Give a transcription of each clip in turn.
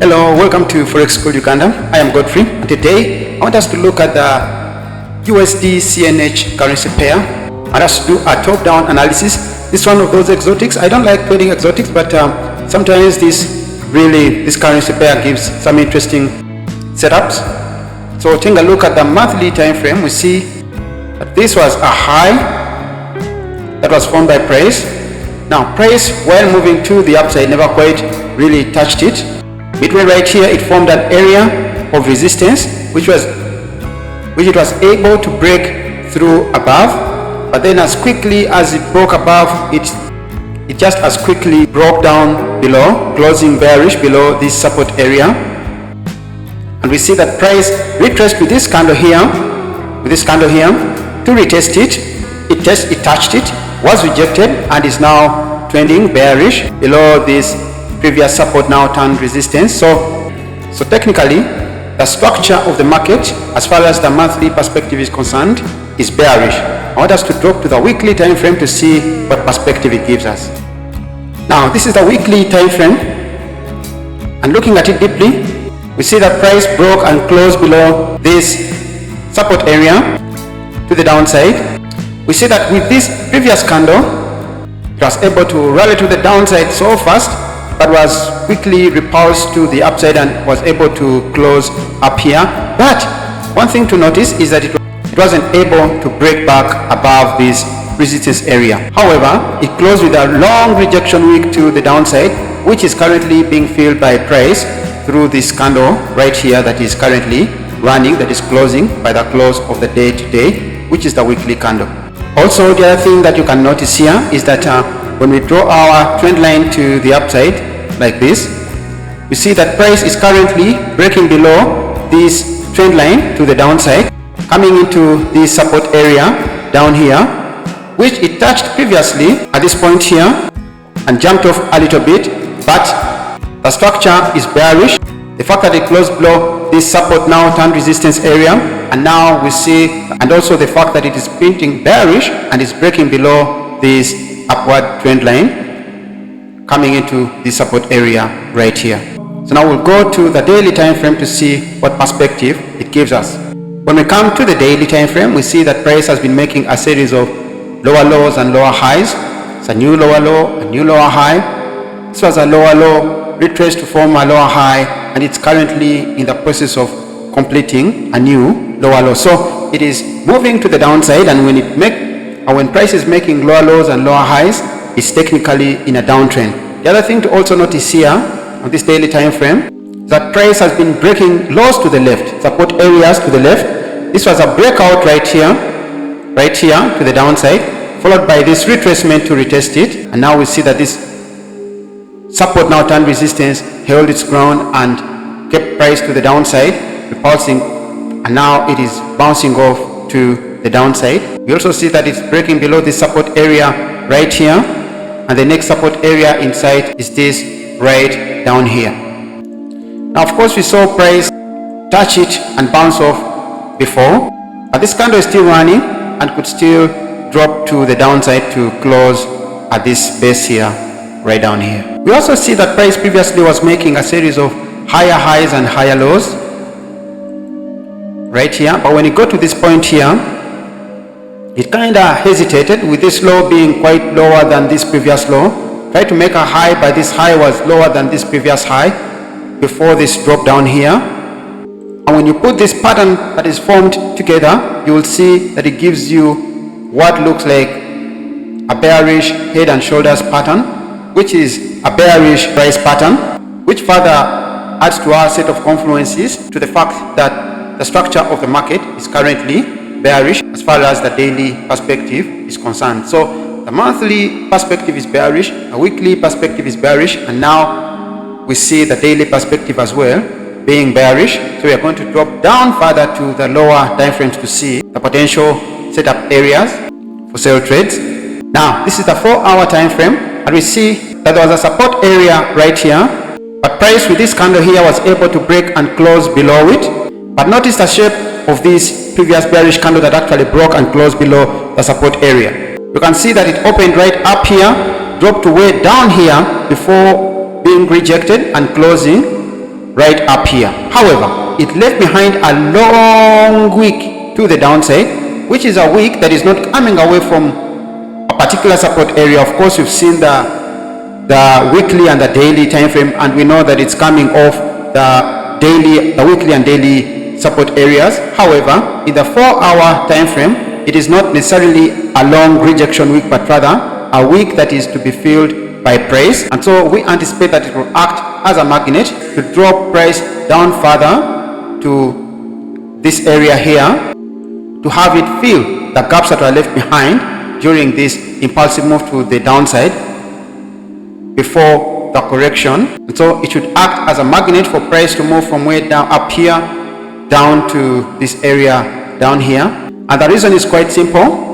Hello, welcome to Forex School Uganda. I am Godfrey, and today I want us to look at the USD CNH currency pair and us to do a top-down analysis. This is one of those exotics. I don't like trading exotics, but sometimes this currency pair gives some interesting setups. So taking a look at the monthly time frame, we see that this was a high that was formed by price. Now price, while moving to the upside, never quite really touched it. Midway right here, it formed an area of resistance which it was able to break through above, but then as quickly as it broke above, it just as quickly broke down below, closing bearish below this support area. And we see that price retraced with this candle here, to retest it. It touched it, was rejected, and is now trending bearish below this previous support, now turned resistance. So technically the structure of the market as far as the monthly perspective is concerned is bearish. I want us to drop to the weekly time frame to see what perspective it gives us. Now this is the weekly time frame, and looking at it deeply, we see that price broke and closed below this support area to the downside. We see that with this previous candle, it was able to rally to the downside so fast, but was quickly repulsed to the upside and was able to close up here. But one thing to notice is that it wasn't able to break back above this resistance area. However, it closed with a long rejection wick to the downside, which is currently being filled by price through this candle right here that is currently running, that is closing by the close of the day today, which is the weekly candle. Also, the other thing that you can notice here is that when we draw our trend line to the upside like this, we see that price is currently breaking below this trend line to the downside, coming into this support area down here, which it touched previously at this point here and jumped off a little bit, but the structure is bearish. The fact that it closed below this support now turned resistance area, and now we see, and also the fact that it is printing bearish and is breaking below this upward trend line, coming into the support area right here. So now we'll go to the daily time frame to see what perspective it gives us. When we come to the daily time frame, we see that price has been making a series of lower lows and lower highs. It's a new lower low, a new lower high. This was a lower low, retraced to form a lower high, and it's currently in the process of completing a new lower low. So it is moving to the downside, and when price is making lower lows and lower highs, it's technically in a downtrend. The other thing to also notice here on this daily time frame is that price has been breaking lows to the left, support areas to the left. This was a breakout right here to the downside, followed by this retracement to retest it, and now we see that this support now turned resistance, held its ground and kept price to the downside, repulsing, and now it is bouncing off to the downside. We also see that it's breaking below this support area right here, and the next support area in sight is this right down here. Now of course we saw price touch it and bounce off before, but this candle is still running and could still drop to the downside to close at this base here, right down here. We also see that price previously was making a series of higher highs and higher lows right here, but when you go to this point here, it kind of hesitated, with this low being quite lower than this previous low. Tried to make a high, but this high was lower than this previous high before this drop down here. And when you put this pattern that is formed together, you will see that it gives you what looks like a bearish head and shoulders pattern, which is a bearish price pattern, which further adds to our set of confluences to the fact that the structure of the market is currently bearish as far as the daily perspective is concerned. So the monthly perspective is bearish, a weekly perspective is bearish, and now we see the daily perspective as well being bearish. So we are going to drop down further to the lower time frames to see the potential setup areas for sell trades. Now this is the 4-hour time frame, and we see that there was a support area right here, but price with this candle here was able to break and close below it. But notice the shape of this previous bearish candle that actually broke and closed below the support area. You can see that it opened right up here, dropped to way down here before being rejected and closing right up here. However, it left behind a long wick to the downside, which is a wick that is not coming away from a particular support area. Of course, you've seen the weekly and the daily time frame, and we know that it's coming off the weekly and daily support areas. However, in the 4-hour time frame, it is not necessarily a long rejection wick, but rather a wick that is to be filled by price. And so we anticipate that it will act as a magnet to drop price down further to this area here, to have it fill the gaps that were left behind during this impulsive move to the downside before the correction. And so it should act as a magnet for price to move from way down up here down to this area down here. And the reason is quite simple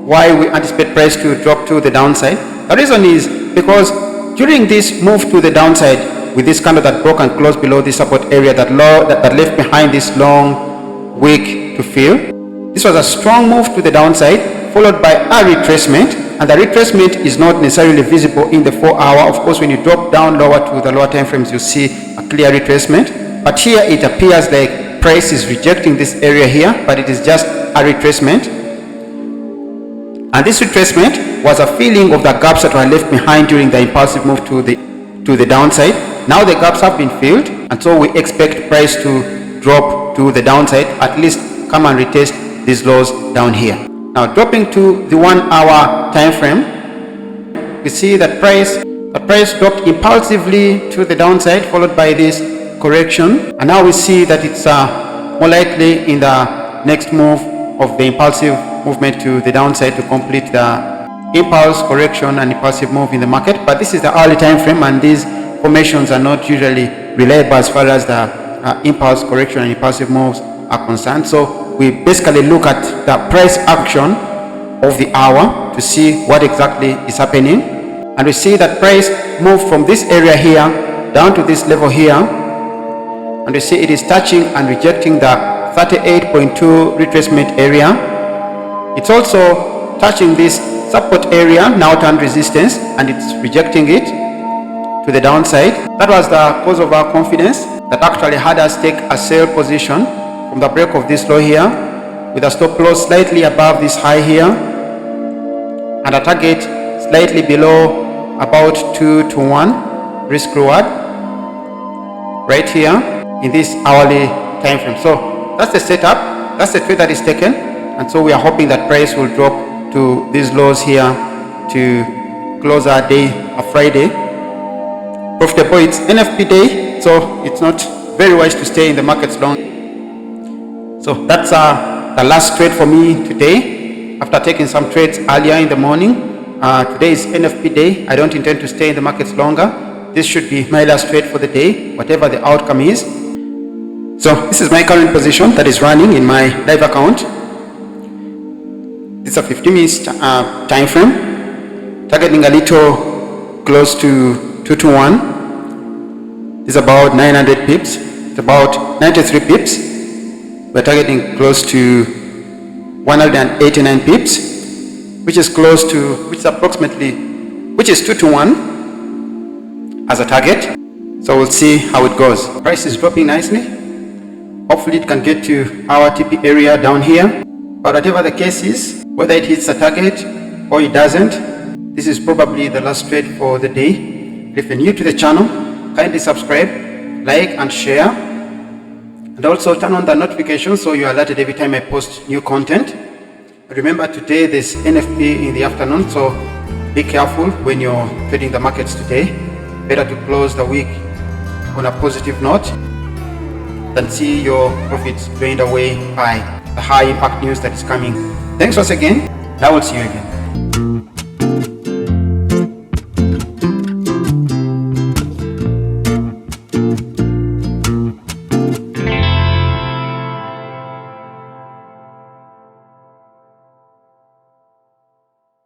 why we anticipate price to drop to the downside. The reason is because during this move to the downside, with this candle that broke and closed below this support area that left behind this long wick to fill, this was a strong move to the downside followed by a retracement, and the retracement is not necessarily visible in the 4-hour. Of course, when you drop down lower to the lower time frames, you see a clear retracement, but here it appears like price is rejecting this area here, but it is just a retracement. And this retracement was a filling of the gaps that were left behind during the impulsive move to the downside. Now the gaps have been filled, and so we expect price to drop to the downside, at least come and retest these lows down here. Now dropping to the 1-hour time frame, we see that price dropped impulsively to the downside, followed by this correction, and now we see that it's more likely in the next move of the impulsive movement to the downside to complete the impulse correction and impulsive move in the market. But this is the early time frame, and these formations are not usually reliable as far as the impulse correction and impulsive moves are concerned. So we basically look at the price action of the hour to see what exactly is happening, and we see that price moved from this area here down to this level here, and we see it is touching and rejecting the 38.2 retracement area. It's also touching this support area, now turned resistance, and it's rejecting it to the downside. That was the cause of our confidence that actually had us take a sell position from the break of this low here, with a stop loss slightly above this high here, and a target slightly below about 2 to 1 risk reward right here in this hourly time frame. So that's the setup, that's the trade that is taken, and so we are hoping that price will drop to these lows here to close our day, a Friday profitable. It's NFP day, so it's not very wise to stay in the markets long. So that's the last trade for me today, after taking some trades earlier in the morning. Today is NFP day. I don't intend to stay in the markets longer. This should be my last trade for the day, whatever the outcome is. So this is my current position that is running in my live account. It's a 50 minutes time frame, targeting a little close to 2 to 1. It's about 900 pips. It's about 93 pips. We're targeting close to 189 pips, which is which is 2 to 1 as a target. So we'll see how it goes. Price is dropping nicely. Hopefully it can get to our TP area down here. But whatever the case is, whether it hits a target or it doesn't, this is probably the last trade for the day. If you're new to the channel, kindly subscribe, like and share, and also turn on the notifications so you are alerted every time I post new content. Remember, today there's NFP in the afternoon, so be careful when you're trading the markets today. Better to close the week on a positive note than see your profits drained away by the high impact news that is coming. Thanks once again. I will see you again.